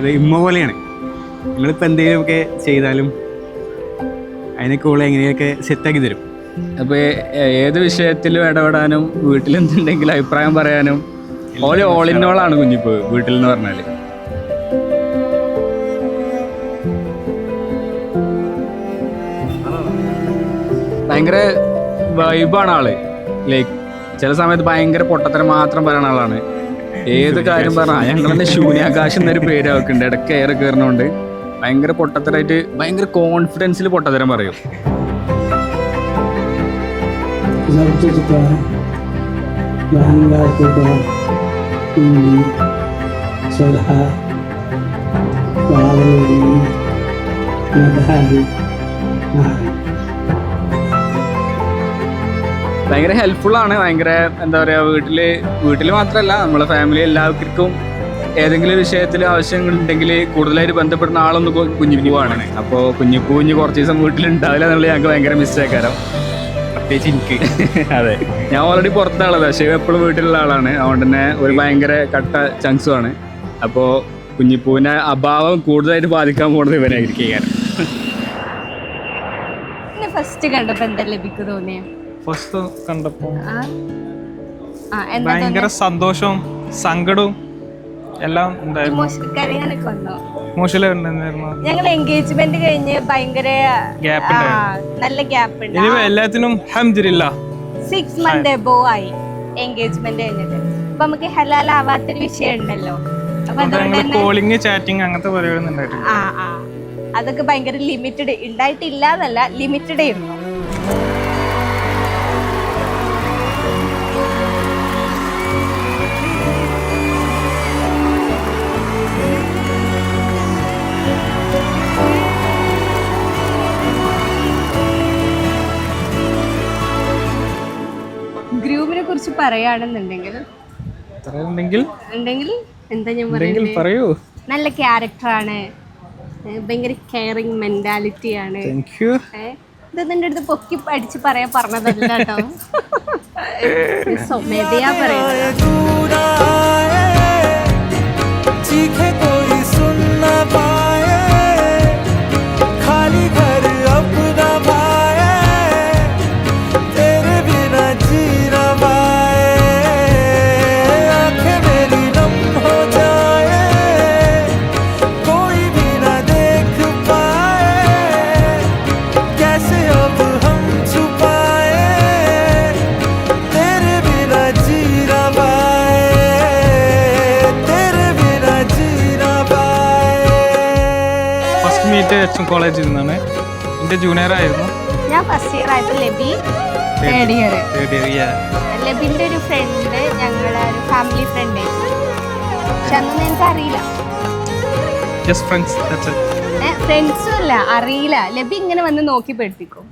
അത് ഇമ്മ പോലെയാണ്. നിങ്ങളിപ്പോൾ എന്തെങ്കിലുമൊക്കെ ചെയ്താലും അതിനൊക്കെ ഓളെ എങ്ങനെയൊക്കെ സെറ്റാക്കി തരും. അപ്പോൾ ഏത് വിഷയത്തിലും ഇടപെടാനും വീട്ടിലെന്തുണ്ടെങ്കിലും അഭിപ്രായം പറയാനും ഓൾ ഇൻ ഓൾ ആണ് കുഞ്ഞിപ്പൂ വീട്ടിൽ എന്ന് പറഞ്ഞാൽ. ഭയങ്കര വൈബാണ് ആള്. ലൈക്ക് ചില സമയത്ത് ഭയങ്കര പൊട്ടത്തരം മാത്രം പറയുന്ന ആളാണ്. ഏത് കാര്യം പറഞ്ഞാൽ ഞങ്ങൾ തന്നെ ശൂന്യാകാശം എന്നൊരു പേര് ആക്കുന്നുണ്ട്. ഇടയ്ക്ക് എയർ കയറുന്നതുകൊണ്ട് ഭയങ്കര പൊട്ടത്തരായിട്ട് ഭയങ്കര കോൺഫിഡൻസിൽ പൊട്ടത്തരം പറയും. ഭയങ്കര ഹെൽപ്ഫുള്ളാണ്. ഭയങ്കര എന്താ പറയുക, വീട്ടിൽ മാത്രമല്ല നമ്മളെ ഫാമിലി എല്ലാവർക്കും ഏതെങ്കിലും വിഷയത്തിൽ ആവശ്യങ്ങളുണ്ടെങ്കിൽ കൂടുതലായിട്ട് ബന്ധപ്പെടുന്ന ആളൊന്ന് കുഞ്ഞിപ്പൂവാണ്. അപ്പോൾ കുഞ്ഞിപ്പൂ കുറച്ച് ദിവസം വീട്ടിലുണ്ടാവില്ല എന്നുള്ളത് ഞങ്ങൾക്ക് ഭയങ്കര മിസ്റ്റേക്കാരം, പ്രത്യേകിച്ച് എനിക്ക്. അതെ, ഞാൻ ഓൾറെഡി പുറത്താളത്, പക്ഷേ എപ്പോഴും വീട്ടിലുള്ള ആളാണ്. അതുകൊണ്ട് തന്നെ ഒരു ഭയങ്കര കട്ട ചങ്സുമാണ്. അപ്പോൾ കുഞ്ഞിപ്പൂവിൻ്റെ അഭാവം കൂടുതലായിട്ട് ബാധിക്കാൻ പോകുന്നത് ഇവനായിരിക്കും. ഫസ്റ്റ് കണ്ടപ്പോൾ എന്താ ലഭിക്കു തോന്നിയ? ഫസ്റ്റ് കണ്ടപ്പോ ഭയങ്കര സന്തോഷവും സങ്കടവും എല്ലാം ഉണ്ടായിരുന്നു. ഞങ്ങൾ എൻഗേജ്മെന്റ് കഴിഞ്ഞ് ഭയങ്കര നല്ല ഗ്യാപ്പ് ഉണ്ട്. എല്ലാത്തിനും അൽഹംദുലില്ലാ 6 months above ആയി എൻഗേജ്മെന്റ് കഴിഞ്ഞിട്ട്. അപ്പൊ നമുക്ക് ഹലാലാവാത്തൊരു വിഷയം ഉണ്ടല്ലോ. അപ്പൊ അതുകൊണ്ട് കോളിങ് ചാറ്റിങ് അങ്ങനത്തെ പരിപാടി അതൊക്കെ ഭയങ്കര ലിമിറ്റഡ് ഉണ്ടായിട്ടില്ല എന്നല്ല, ലിമിറ്റഡ് ആയിരുന്നു. ഗ്രൂമിനെ കുറിച്ച് പറയുകയാണെന്നുണ്ടെങ്കിൽ എന്താ ഞാൻ പറയുന്നത്, നല്ല ക്യാരക്ടറാണ്, ഭയങ്കര കെയറിങ് മെന്റാലിറ്റി ആണ്. ഇതെന്റെ അടുത്ത് പൊക്കി അടിച്ച് പറഞ്ഞതല്ല കേട്ടോ, സ്വമേധയാ പറയുന്നത്. കോളേജിൽ നിന്നാണ്, എന്റെ ജൂനിയർ ആയിരുന്നു. ഞാൻ ഫസ്റ്റ് ഇയർ ആയപ്പോൾ ലബി തേർഡ് ഇയർ. ലബിന്റെ ഒരു ഫ്രണ്ട്, ഞങ്ങളുടെ ഒരു ഫാമിലി ഫ്രണ്ട് ആയിരുന്നു. പക്ഷെ അതൊന്നും എനിക്ക് അറിയില്ല, ഫ്രണ്ട്സും അല്ല, അറിയില്ല. ലബി ഇങ്ങനെ വന്ന് നോക്കി പഠിപ്പിക്കും.